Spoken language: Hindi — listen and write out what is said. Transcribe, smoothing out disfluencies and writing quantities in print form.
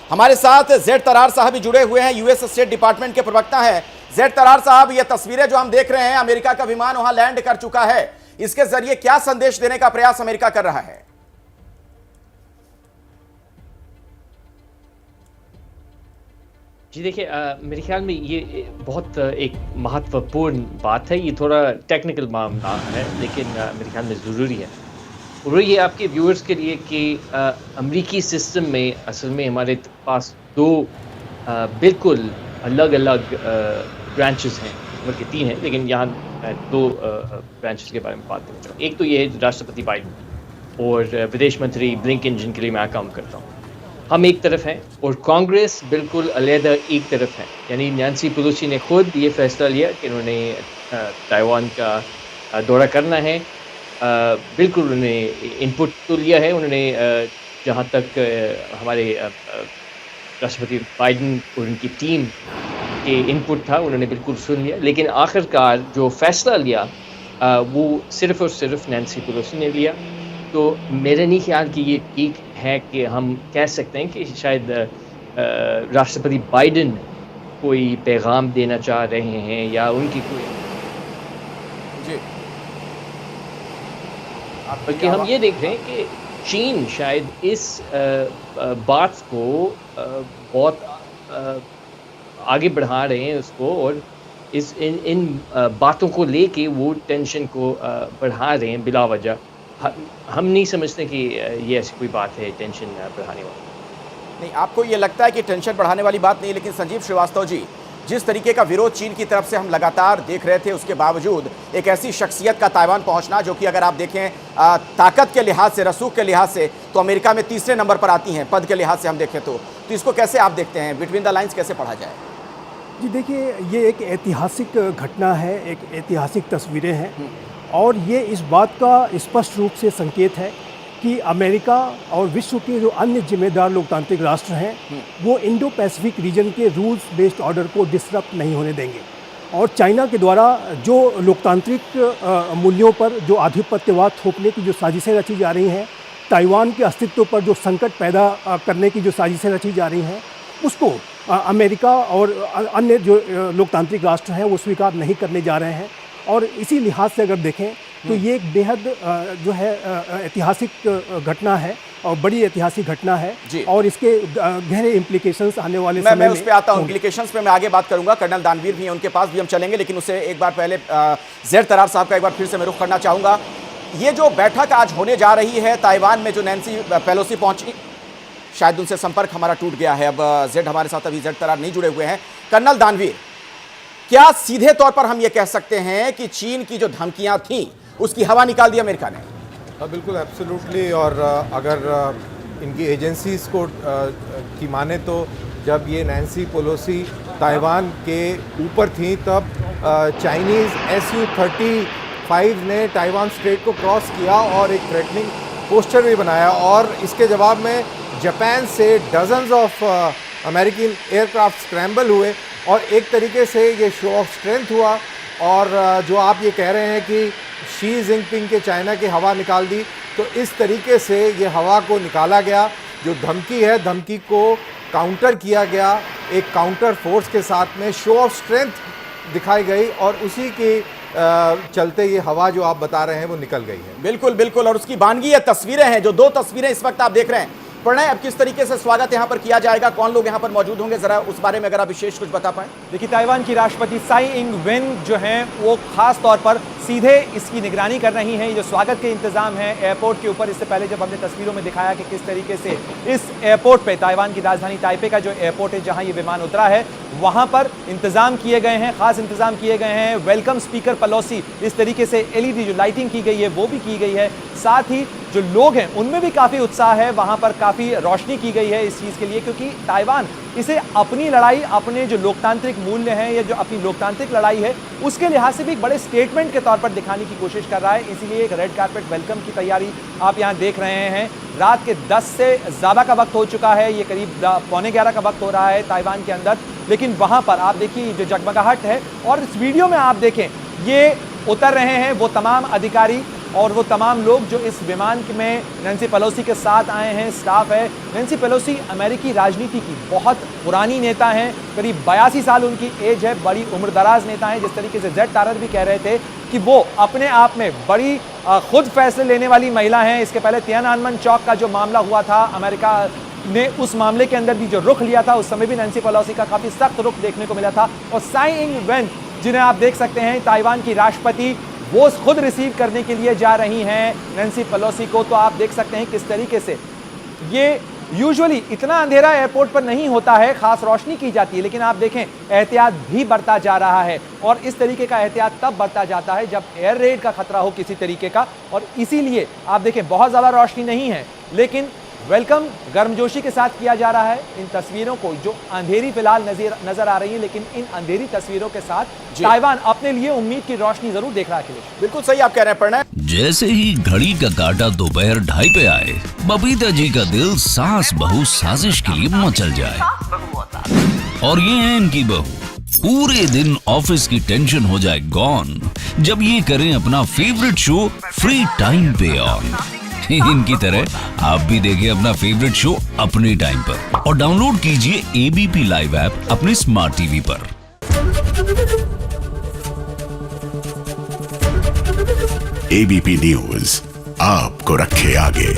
हमारे साथ जेड तरार साहब भी जुड़े हुए हैं, यूएस स्टेट डिपार्टमेंट के प्रवक्ता हैं। जेड तरार साहब, ये तस्वीरें जो हम देख रहे हैं, अमेरिका का विमान वहां लैंड कर चुका है, इसके जरिए क्या संदेश देने का प्रयास अमेरिका कर रहा है? जी देखिए, मेरे ख्याल में ये बहुत एक महत्वपूर्ण बात है। ये थोड़ा टेक्निकल मामला है, लेकिन मेरे ख्याल में ज़रूरी है। और ये आपके व्यूअर्स के लिए कि अमेरिकी सिस्टम में असल में हमारे पास दो बिल्कुल अलग-अलग ब्रांचेस हैं, बल्कि 3 हैं, लेकिन यहाँ दो ब्रांचेस के बारे में बात करना चाहूँगा। एक तो ये है राष्ट्रपति बाइडेन और विदेश मंत्री ब्लिंकन, जिनके लिए मैं काम करता हूँ। हम एक तरफ हैं और कांग्रेस बिल्कुल अलहदा एक तरफ है। यानी नैन्सी पेलोसी ने खुद ये फैसला लिया कि उन्होंने ताइवान का दौरा करना है। बिल्कुल उन्होंने इनपुट तो लिया है, उन्होंने जहाँ तक हमारे राष्ट्रपति बाइडेन और उनकी टीम के इनपुट था, उन्होंने बिल्कुल सुन लिया। लेकिन आखिरकार जो फैसला लिया वो सिर्फ़ और सिर्फ नैन्सी पेलोसी ने लिया। तो मेरे नहीं ख्याल कि ये ठीक है कि हम कह सकते हैं कि शायद राष्ट्रपति बाइडेन कोई पैगाम देना चाह रहे हैं या उनकी कोई जी, बल्कि हम ये देख रहे हैं कि चीन शायद इस बात को बहुत आगे बढ़ा रहे हैं उसको, और इन बातों को लेके वो टेंशन को बढ़ा रहे हैं बिला वजह। हम नहीं समझते कि ये ऐसी कोई बात है टेंशन बढ़ाने वाली। नहीं, आपको ये लगता है कि टेंशन बढ़ाने वाली बात नहीं, लेकिन संजीव श्रीवास्तव जी, जिस तरीके का विरोध चीन की तरफ से हम लगातार देख रहे थे, उसके बावजूद एक ऐसी शख्सियत का ताइवान पहुंचना जो कि अगर आप देखें ताकत के लिहाज से, रसूख के लिहाज से, तो अमेरिका में तीसरे नंबर पर आती हैं, पद के लिहाज से हम देखें तो इसको कैसे आप देखते हैं? बिटवीन द लाइन्स कैसे पढ़ा जाए? जी देखिए, ये एक ऐतिहासिक घटना है, एक ऐतिहासिक तस्वीरें हैं, और ये इस बात का स्पष्ट रूप से संकेत है कि अमेरिका और विश्व के जो अन्य जिम्मेदार लोकतांत्रिक राष्ट्र हैं वो इंडो पैसिफिक रीजन के रूल्स बेस्ड ऑर्डर को डिसरप्ट नहीं होने देंगे। और चाइना के द्वारा जो लोकतांत्रिक मूल्यों पर जो आधिपत्यवाद थोपने की जो साजिशें रची जा रही हैं, ताइवान के अस्तित्व पर जो संकट पैदा करने की जो साजिशें रची जा रही हैं, उसको अमेरिका और अन्य जो लोकतांत्रिक राष्ट्र हैं वो स्वीकार नहीं करने जा रहे हैं। और इसी लिहाज से अगर देखें तो ये एक बेहद जो है ऐतिहासिक घटना है और बड़ी ऐतिहासिक घटना है, और इसके गहरे इम्प्लीकेशंस आने वाले समय में। मैं उस पे आता हूँ, इम्प्लीकेशंस पे मैं आगे बात करूंगा। कर्नल दानवीर भी हैं, उनके पास भी हम चलेंगे, लेकिन उससे एक बार पहले जेड तरार साहब का एक बार फिर से मैं रुख करना चाहूँगा। ये जो बैठक आज होने जा रही है ताइवान में, जो नैन्सी पेलोसी पहुंची, शायद उनसे संपर्क हमारा टूट गया है। अब जेड हमारे साथ अभी जेड तरार नहीं जुड़े हुए हैं। कर्नल दानवीर, क्या सीधे तौर पर हम ये कह सकते हैं कि चीन की जो धमकियां थीं उसकी हवा निकाल दी अमेरिका ने? बिल्कुल, एब्सोल्युटली। और अगर इनकी एजेंसीज को की माने तो जब ये नैन्सी पेलोसी ताइवान के ऊपर थी, तब चाइनीज़ SU-35 ने ताइवान स्ट्रेट को क्रॉस किया और एक थ्रेटनिंग पोस्टर भी बनाया, और इसके जवाब में जापान से dozens of American aircraft scramble हुए, और एक तरीके से ये शो ऑफ स्ट्रेंथ हुआ। और जो आप ये कह रहे हैं कि शी जिनपिंग के चाइना की हवा निकाल दी, तो इस तरीके से ये हवा को निकाला गया। जो धमकी है, धमकी को काउंटर किया गया, एक काउंटर फोर्स के साथ में शो ऑफ स्ट्रेंथ दिखाई गई, और उसी के चलते ये हवा जो आप बता रहे हैं वो निकल गई है। बिल्कुल बिल्कुल, और उसकी बानगी ये तस्वीरें हैं, जो दो तस्वीरें इस वक्त आप देख रहे हैं। प्रणय, अब किस तरीके से स्वागत यहाँ पर किया जाएगा, कौन लोग यहाँ पर मौजूद होंगे, जरा उस बारे में अगर आप विशेष कुछ बता पाएं। देखिए, ताइवान की राष्ट्रपति साई इंग वेन जो हैं वो खास तौर पर सीधे इसकी निगरानी कर रही हैं। ये जो स्वागत के इंतजाम हैं एयरपोर्ट के ऊपर, इससे पहले जब हमने तस्वीरों में दिखाया कि किस तरीके से इस एयरपोर्ट पे, ताइवान की राजधानी ताइपे का जो एयरपोर्ट है जहां ये विमान उतरा है, वहां पर इंतजाम किए गए हैं, खास इंतजाम किए गए हैं। वेलकम स्पीकर पेलोसी, इस तरीके से LED जो लाइटिंग की गई है वो भी की गई है। साथ ही जो लोग हैं उनमें भी काफ़ी उत्साह है, वहाँ पर काफ़ी रोशनी की गई है इस चीज़ के लिए, क्योंकि ताइवान इसे अपनी लड़ाई, अपने जो लोकतांत्रिक मूल्य हैं या जो अपनी लोकतांत्रिक लड़ाई है उसके लिहाज से भी एक बड़े स्टेटमेंट के तौर पर दिखाने की कोशिश कर रहा है। इसीलिए एक रेड कार्पेट वेलकम की तैयारी आप यहाँ देख रहे हैं। रात के 10 से ज़्यादा का वक्त हो चुका है, ये करीब 11:15 का वक्त हो रहा है ताइवान के अंदर, लेकिन वहाँ पर आप देखिए जो जगमगाहट है। और इस वीडियो में आप देखें, ये उतर रहे हैं वो तमाम अधिकारी और वो तमाम लोग जो इस विमान में नैन्सी पेलोसी के साथ आए हैं, स्टाफ है। नैन्सी पेलोसी अमेरिकी राजनीति की बहुत पुरानी नेता हैं, करीब 82 साल उनकी एज है, बड़ी उम्रदराज नेता हैं। जिस तरीके से जेड तारर भी कह रहे थे कि वो अपने आप में बड़ी खुद फैसले लेने वाली महिला हैं। इसके पहले तियाननमेन चौक का जो मामला हुआ था, अमेरिका ने उस मामले के अंदर भी जो रुख लिया था, उस समय भी नैन्सी पेलोसी का काफी सख्त रुख देखने को मिला था। और साई इंग वेन, जिन्हें आप देख सकते हैं ताइवान की राष्ट्रपति, वो खुद रिसीव करने के लिए जा रही हैं नैन्सी पेलोसी को। तो आप देख सकते हैं किस तरीके से ये यूजुअली इतना अंधेरा एयरपोर्ट पर नहीं होता है, खास रोशनी की जाती है, लेकिन आप देखें एहतियात भी बरता जा रहा है। और इस तरीके का एहतियात तब बरता जाता है जब एयर रेड का खतरा हो किसी तरीके का। और इसीलिए आप देखें बहुत ज्यादा रोशनी नहीं है, लेकिन वेलकम गर्मजोशी के साथ किया जा रहा है इन तस्वीरों को, जो अंधेरी फिलहाल नजर आ रही है, लेकिन इन अंधेरी तस्वीरों के साथ ताइवान अपने लिए उम्मीद की रोशनी जरूर देख रहा है। अखिलेश, बिल्कुल सही आप कह रहे हैं प्रणय। जैसे ही घड़ी का काटा दोपहर 2:30 पे आए, बबीता जी का दिल सास बहू साजिश के लिए मचल जाए। और ये है इनकी बहू, पूरे दिन ऑफिस की टेंशन हो जाए गॉन जब ये करें अपना फेवरेट शो फ्री टाइम पे ऑन। इनकी तरह आप भी देखिए अपना फेवरेट शो अपने टाइम पर और डाउनलोड कीजिए एबीपी लाइव ऐप अपने स्मार्ट टीवी पर। एबीपी न्यूज आपको रखे आगे।